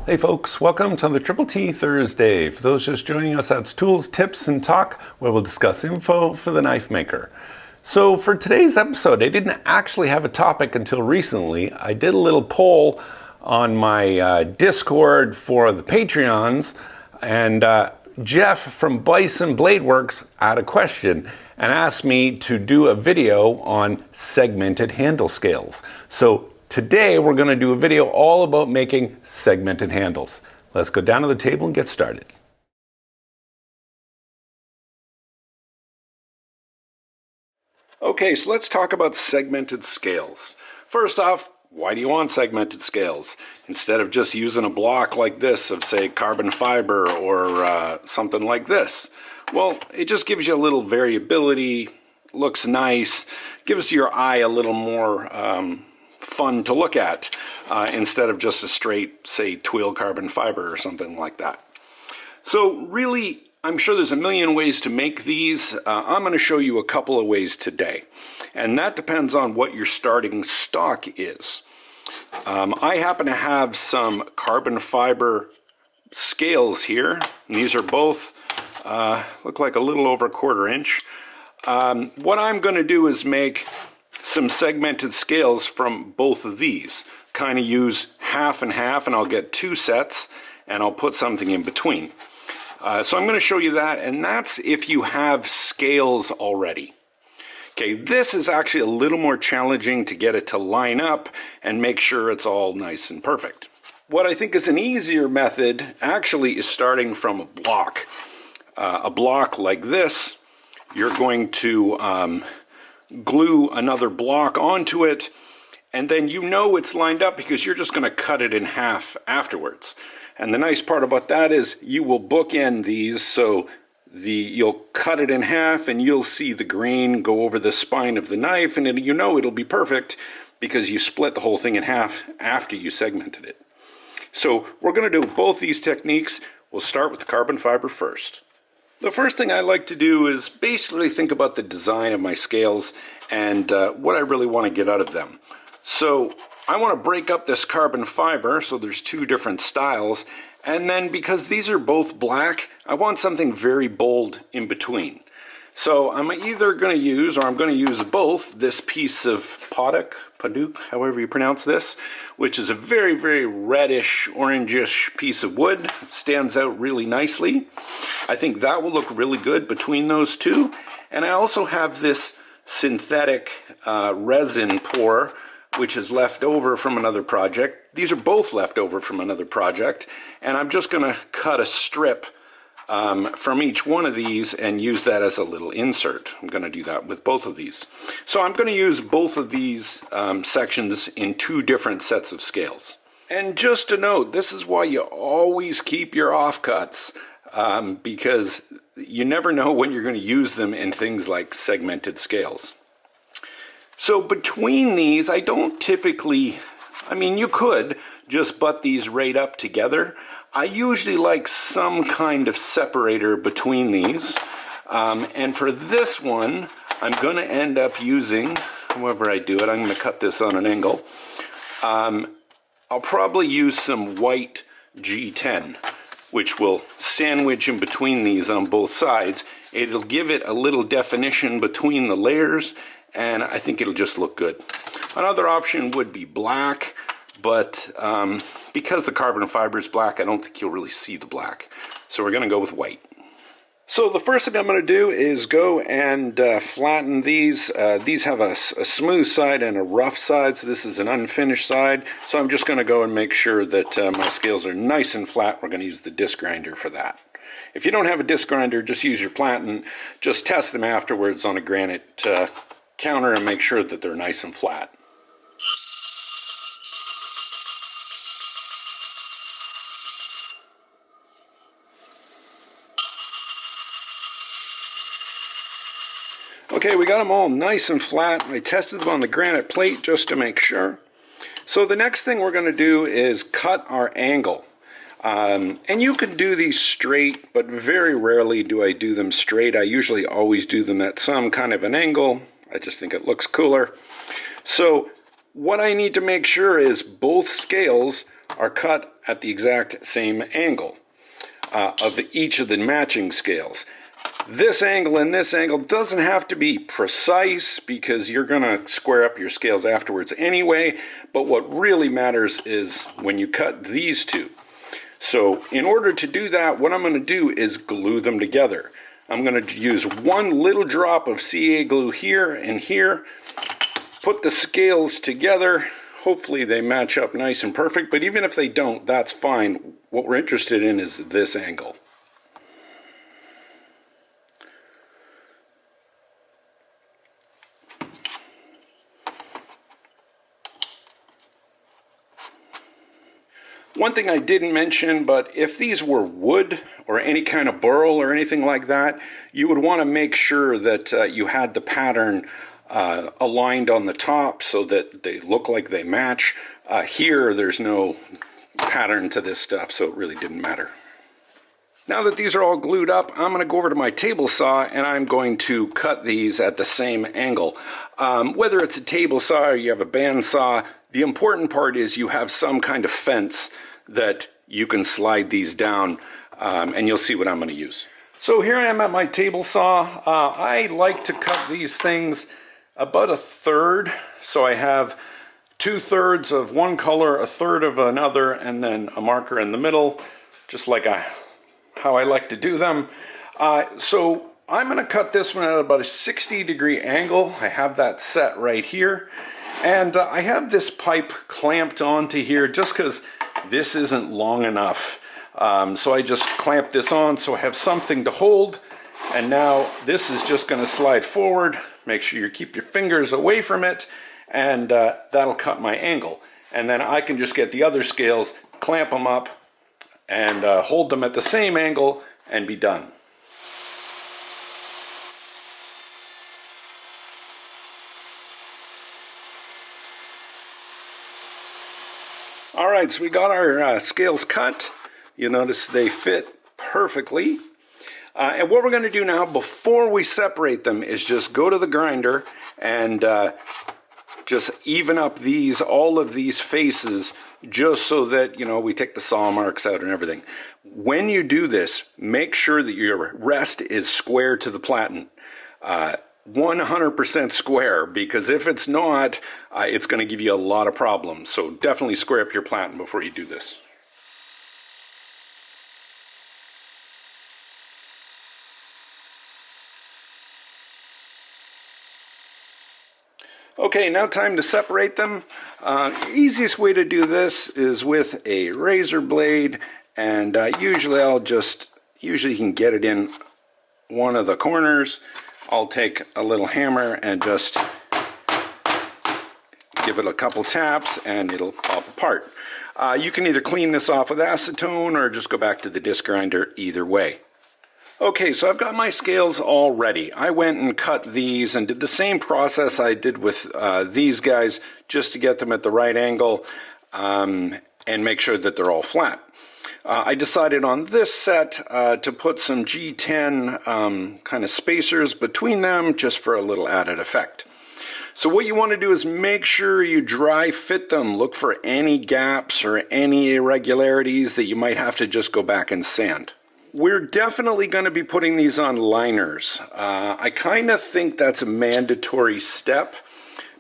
Hey folks, welcome to the Triple T Thursday. For those just joining us, that's tools, tips, and talk, where we'll discuss info for the knife maker. So for today's episode, I didn't actually have a topic until recently. I did a little poll on my Discord for the Patreons, and Jeff from Bison Blade Works had a question and asked me to do a video on segmented handle scales. So today we're going to do a video all about making segmented handles. Let's go down to the table and get started. Okay, so let's talk about segmented scales. First off, why do you want segmented scales? Instead of just using a block like this of, say, carbon fiber or something like this. Well, it just gives you a little variability, looks nice, gives your eye a little more fun to look at instead of just a straight, say, twill carbon fiber or something like that. So really, I'm sure there's a million ways to make these. I'm going to show you a couple of ways today, and that depends on what your starting stock is. I happen to have some carbon fiber scales here, and these are both look like a little over 1/4 inch. What I'm going to do is make some segmented scales from both of these. Kind of use half and half, and I'll get 2 sets, and I'll put something in between. So I'm going to show you that, and that's if you have scales already. Okay, this is actually a little more challenging to get it to line up and make sure it's all nice and perfect. What I think is an easier method actually is starting from a block. A block like this, you're going to glue another block onto it, and then you know it's lined up because you're just going to cut it in half afterwards. And the nice part about that is you will bookend these, so you'll cut it in half and you'll see the grain go over the spine of the knife, and you know it'll be perfect because you split the whole thing in half after you segmented it. So we're going to do both these techniques. We'll start with the carbon fiber first. The first thing I like to do is basically think about the design of my scales and what I really want to get out of them. So I want to break up this carbon fiber, so there's 2 different styles, and then because these are both black, I want something very bold in between. So I'm either going to use, or I'm going to use both, this piece of paddock, however you pronounce this, which is a very, very reddish, orangish piece of wood. It stands out really nicely. I think that will look really good between those 2. And I also have this synthetic resin pour, which is left over from another project. These are both left over from another project, and I'm just going to cut a strip from each one of these and use that as a little insert. I'm going to do that with both of these. So I'm going to use both of these sections in 2 different sets of scales. And just to note, this is why you always keep your offcuts, because you never know when you're going to use them in things like segmented scales. So between these, I don't typically, you could just butt these right up together. I usually like some kind of separator between these. And for this one, I'm going to end up using, however I do it, I'm going to cut this on an angle. I'll probably use some white G10, which will sandwich in between these on both sides. It'll give it a little definition between the layers, and I think it'll just look good. Another option would be black, but because the carbon fiber is black, I don't think you'll really see the black. So we're going to go with white. So the first thing I'm going to do is go and flatten these. These have a smooth side and a rough side, so this is an unfinished side. So I'm just going to go and make sure that my scales are nice and flat. We're going to use the disc grinder for that. If you don't have a disc grinder, just use your platen. Just test them afterwards on a granite counter and make sure that they're nice and flat. Okay, we got them all nice and flat. I tested them on the granite plate just to make sure. So the next thing we're going to do is cut our angle. And you can do these straight, but very rarely do I do them straight. I usually always do them at some kind of an angle. I just think it looks cooler. So what I need to make sure is both scales are cut at the exact same angle of each of the matching scales. This angle and this angle doesn't have to be precise because you're going to square up your scales afterwards anyway, but what really matters is when you cut these two. So in order to do that, what I'm going to do is glue them together. I'm going to use one little drop of CA glue here and here, put the scales together. Hopefully they match up nice and perfect, but even if they don't, that's fine. What we're interested in is this angle. One thing I didn't mention, but if these were wood or any kind of burl or anything like that, you would want to make sure that you had the pattern aligned on the top so that they look like they match. Here, there's no pattern to this stuff, so it really didn't matter. Now that these are all glued up, I'm going to go over to my table saw and I'm going to cut these at the same angle. Whether it's a table saw or you have a bandsaw, the important part is you have some kind of fence that you can slide these down, and you'll see what I'm going to use. So here I am at my table saw. I like to cut these things about a third. So I have 2/3 of one color, 1/3 of another, and then a marker in the middle, just like how I like to do them. So I'm going to cut this one at about a 60-degree angle. I have that set right here. And I have this pipe clamped onto here just because this isn't long enough. So I just clamp this on so I have something to hold. And now this is just going to slide forward. Make sure you keep your fingers away from it. And that'll cut my angle. And then I can just get the other scales, clamp them up, and hold them at the same angle and be done. All right, so we got our scales cut. You notice they fit perfectly. And what we're going to do now before we separate them is just go to the grinder and just even up all of these faces, just so that, we take the saw marks out and everything. When you do this, make sure that your rest is square to the platen. 100% square, because if it's not, it's going to give you a lot of problems. So definitely square up your platen before you do this. Okay, now time to separate them. Easiest way to do this is with a razor blade, and usually you can get it in one of the corners. I'll take a little hammer and just give it a couple taps and it'll pop apart. You can either clean this off with acetone or just go back to the disc grinder, either way. Okay, so I've got my scales all ready. I went and cut these and did the same process I did with these guys, just to get them at the right angle and make sure that they're all flat. I decided on this set to put some G10 kind of spacers between them, just for a little added effect. So what you want to do is make sure you dry fit them. Look for any gaps or any irregularities that you might have to just go back and sand. We're definitely going to be putting these on liners. I kind of think that's a mandatory step,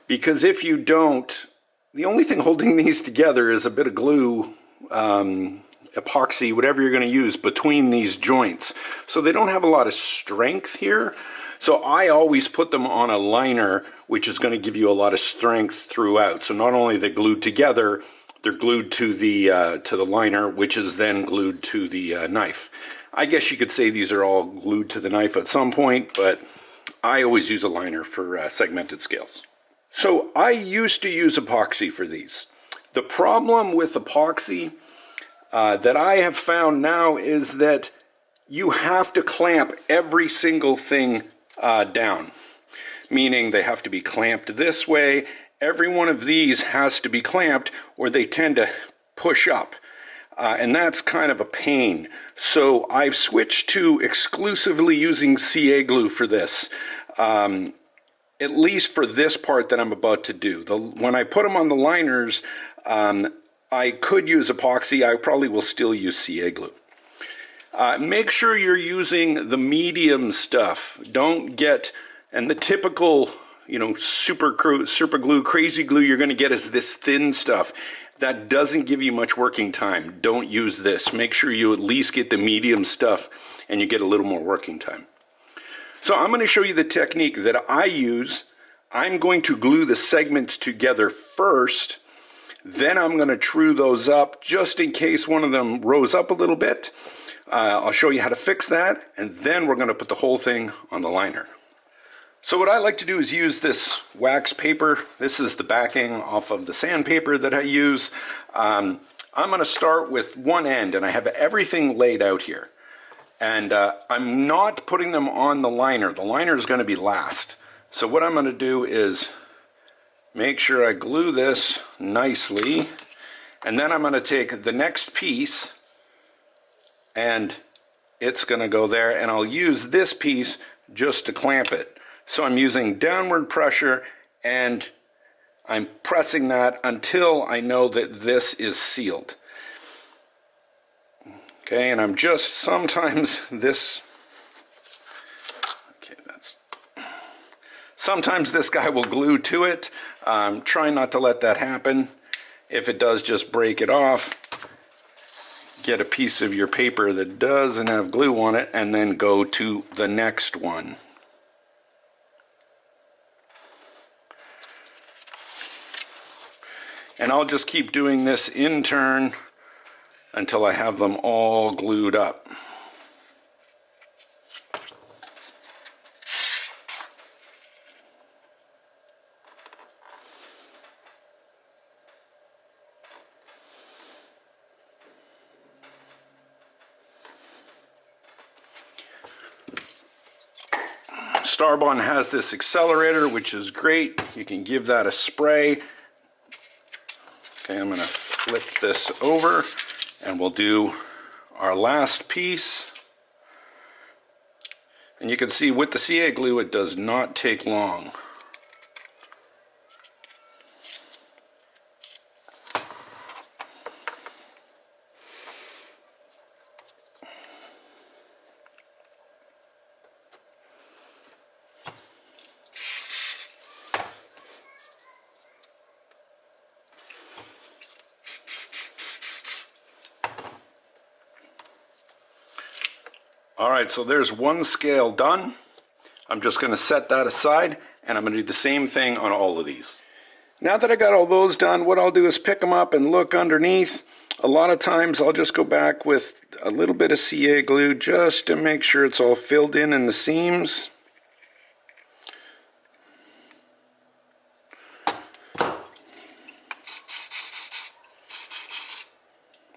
because if you don't, the only thing holding these together is a bit of glue, epoxy, whatever you're going to use between these joints. So they don't have a lot of strength here. So I always put them on a liner, which is going to give you a lot of strength throughout. So not only are they glued together, they're glued to the liner, which is then glued to the knife. I guess you could say these are all glued to the knife at some point, but I always use a liner for segmented scales. So I used to use epoxy for these. The problem with epoxy that I have found now is that you have to clamp every single thing down, meaning they have to be clamped this way. Every one of these has to be clamped or they tend to push up. And that's kind of a pain. So I've switched to exclusively using CA glue for this, at least for this part that I'm about to do. When I put them on the liners, I could use epoxy. I probably will still use CA glue. Make sure you're using the medium stuff. Don't get, and the typical, super glue, crazy glue you're going to get is this thin stuff. That doesn't give you much working time. Don't use this. Make sure you at least get the medium stuff and you get a little more working time. So I'm going to show you the technique that I use. I'm going to glue the segments together first. Then I'm going to true those up just in case one of them rose up a little bit. I'll show you how to fix that, and then we're going to put the whole thing on the liner. So what I like to do is use this wax paper. This is the backing off of the sandpaper that I use. I'm going to start with one end, and I have everything laid out here. And I'm not putting them on the liner. The liner is going to be last. So what I'm going to do is make sure I glue this nicely, and then I'm going to take the next piece and it's going to go there, and I'll use this piece just to clamp it. So I'm using downward pressure and I'm pressing that until I know that this is sealed. Okay, and I'm just sometimes this guy will glue to it. Try not to let that happen. If it does, just break it off. Get a piece of your paper that doesn't have glue on it, and then go to the next one. And I'll just keep doing this in turn until I have them all glued up. Starbond has this accelerator, which is great. You can give that a spray. Okay, I'm going to flip this over and we'll do our last piece. And you can see with the CA glue, it does not take long. All right, so there's one scale done. I'm just going to set that aside, and I'm going to do the same thing on all of these. Now that I got all those done, what I'll do is pick them up and look underneath. A lot of times I'll just go back with a little bit of CA glue just to make sure it's all filled in the seams.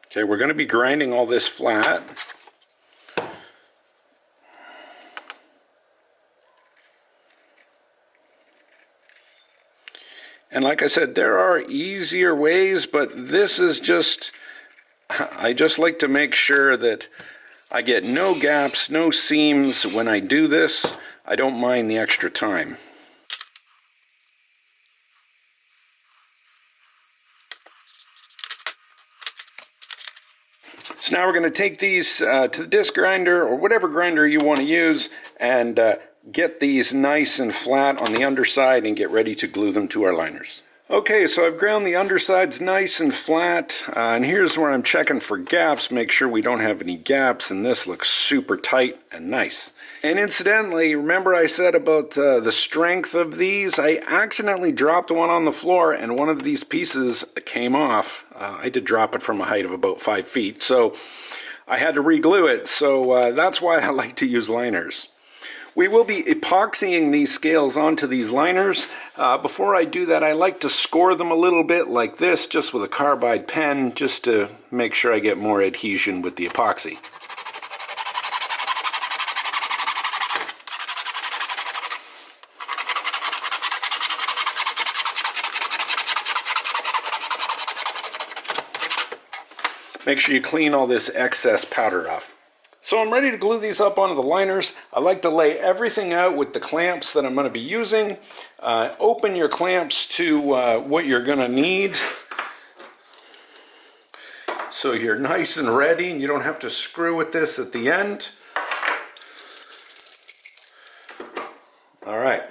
Okay, we're going to be grinding all this flat. And like I said, there are easier ways, but this is just, I just like to make sure that I get no gaps, no seams when I do this. I don't mind the extra time. So now we're going to take these to the disc grinder or whatever grinder you want to use, and get these nice and flat on the underside and get ready to glue them to our liners. Okay, so I've ground the undersides nice and flat, and here's where I'm checking for gaps. Make sure we don't have any gaps, and this looks super tight and nice. And incidentally, remember I said about the strength of these? I accidentally dropped one on the floor and one of these pieces came off. I did drop it from a height of about 5 feet, so I had to re-glue it. So that's why I like to use liners. We will be epoxying these scales onto these liners. Before I do that, I like to score them a little bit like this, just with a carbide pen, just to make sure I get more adhesion with the epoxy. Make sure you clean all this excess powder off. So I'm ready to glue these up onto the liners. I like to lay everything out with the clamps that I'm going to be using. Open your clamps to what you're going to need. so you're nice and ready and you don't have to screw with this at the end. All right.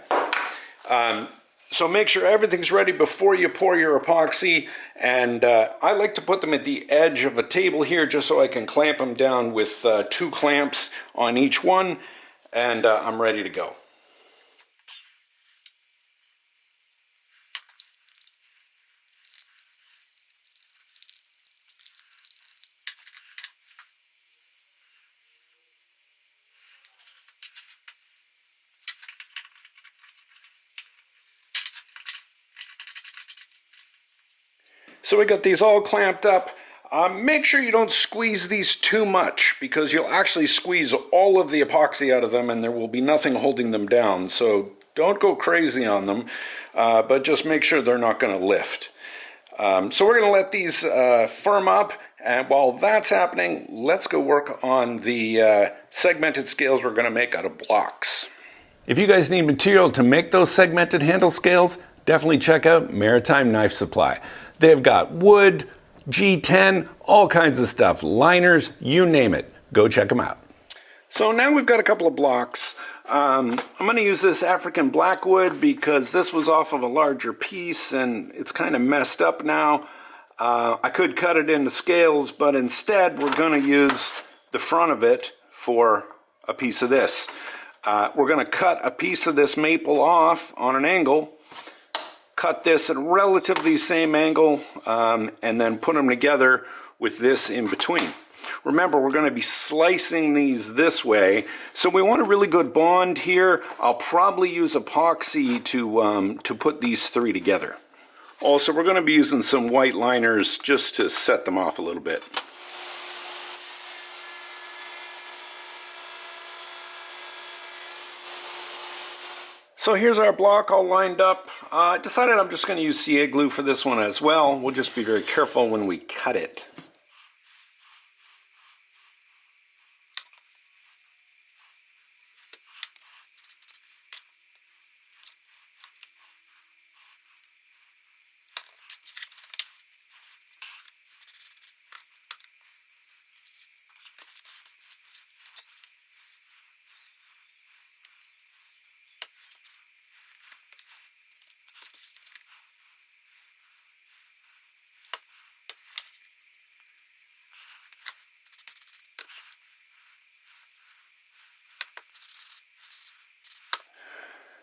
So make sure everything's ready before you pour your epoxy, and I like to put them at the edge of a table here just so I can clamp them down with 2 clamps on each one, and I'm ready to go. So we got these all clamped up. Make sure you don't squeeze these too much because you'll actually squeeze all of the epoxy out of them and there will be nothing holding them down. So don't go crazy on them, but just make sure they're not going to lift. So we're going to let these firm up, and while that's happening, let's go work on the segmented scales we're going to make out of blocks. If you guys need material to make those segmented handle scales, definitely check out Maritime Knife Supply. They've got wood, G10, all kinds of stuff, liners, you name it. Go check them out. So now we've got a couple of blocks. I'm going to use this African blackwood because this was off of a larger piece and it's kind of messed up now. I could cut it into scales, but instead we're going to use the front of it for a piece of this. We're going to cut a piece of this maple off on an angle, cut this at a relatively same angle, and then put them together with this in between. Remember, we're going to be slicing these this way, so we want a really good bond here. I'll probably use epoxy to put these 3 together. Also, we're going to be using some white liners just to set them off a little bit. So here's our block all lined up. I decided I'm just going to use CA glue for this one as well. We'll just be very careful when we cut it.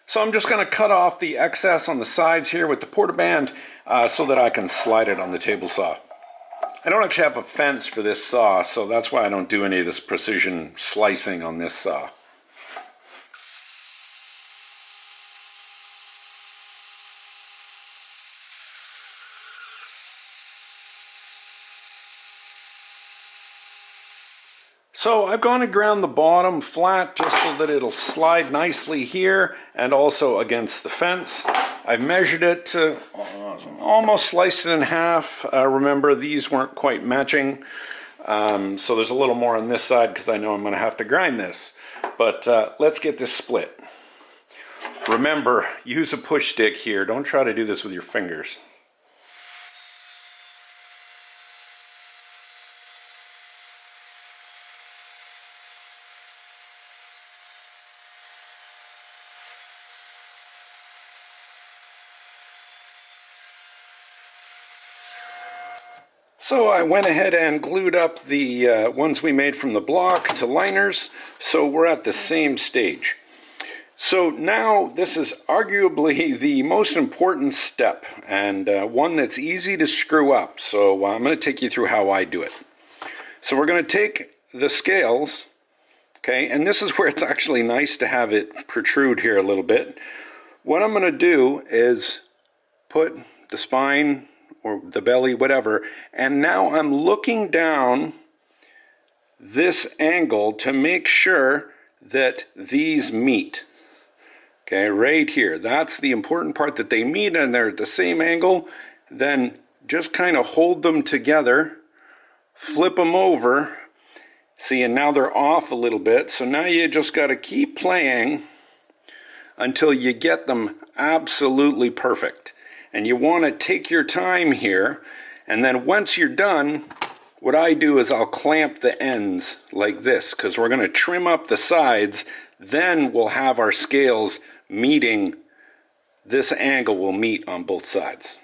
So I'm just going to cut off the excess on the sides here with the portaband so that I can slide it on the table saw. I don't actually have a fence for this saw, so that's why I don't do any of this precision slicing on this saw. So I've gone and ground the bottom flat just so that it'll slide nicely here and also against the fence. I've measured it to almost sliced it in half. Remember, these weren't quite matching. So there's a little more on this side because I know I'm going to have to grind this. But let's get this split. Remember, use a push stick here. Don't try to do this with your fingers. So I went ahead and glued up the ones we made from the block to liners, so we're at the same stage. So now this is arguably the most important step, and one that's easy to screw up. So I'm going to take you through how I do it. So we're going to take the scales, okay, and this is where it's actually nice to have it protrude here a little bit. What I'm going to do is put the spine or the belly, whatever, and now I'm looking down this angle to make sure that these meet. Okay, right here. That's the important part, that they meet and they're at the same angle. Then just kind of hold them together, flip them over. See, and now they're off a little bit. So now you just got to keep playing until you get them absolutely perfect. And you want to take your time here, and then once you're done, what I do is I'll clamp the ends like this, because we're going to trim up the sides. Then we'll have our scales meeting. This angle will meet on both sides.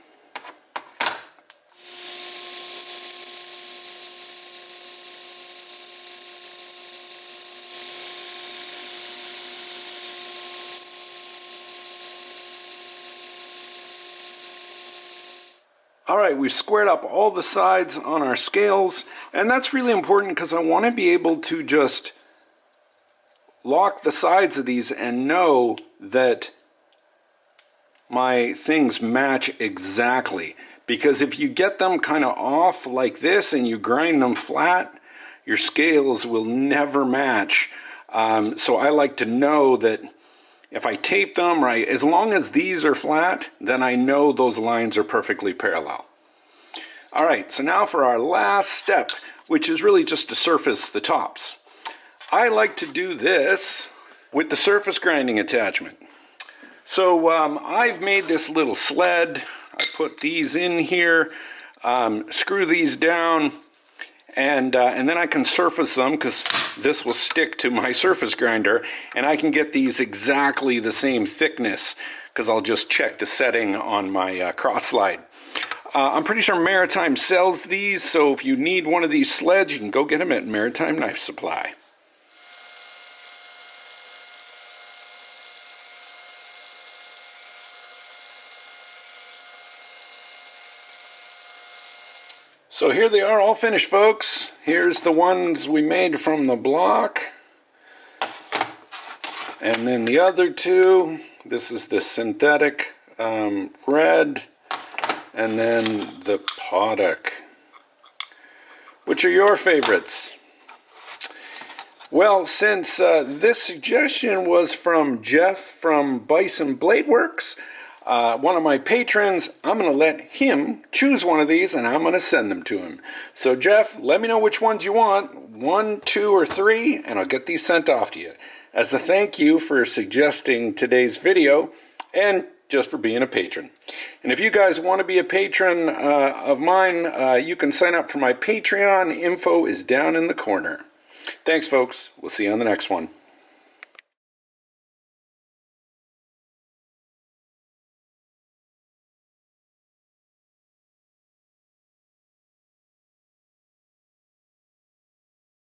All right, we've squared up all the sides on our scales, and that's really important because I want to be able to just lock the sides of these and know that my things match exactly. Because if you get them kind of off like this and you grind them flat, your scales will never match. So I like to know that if I tape them right, as long as these are flat, then I know those lines are perfectly parallel. All right, so now for our last step, which is really just to surface the tops. I like to do this with the surface grinding attachment. So I've made this little sled. I put these in here, screw these down, and then I can surface them because this will stick to my surface grinder, and I can get these exactly the same thickness because I'll just check the setting on my cross slide. I'm pretty sure Maritime sells these, so if you need one of these sleds, you can go get them at Maritime Knife Supply. So here they are all finished, folks. Here's the ones we made from the block. And then the other two, this is the synthetic red, and then the Potic. Which are your favorites? Well, since this suggestion was from Jeff from Bison Blade Works, one of my patrons, I'm going to let him choose one of these and I'm going to send them to him. So Jeff, let me know which ones you want, 1, 2, or 3, and I'll get these sent off to you. As a thank you for suggesting today's video and just for being a patron. And if you guys want to be a patron of mine, you can sign up for my Patreon. Info is down in the corner. Thanks, folks. We'll see you on the next one.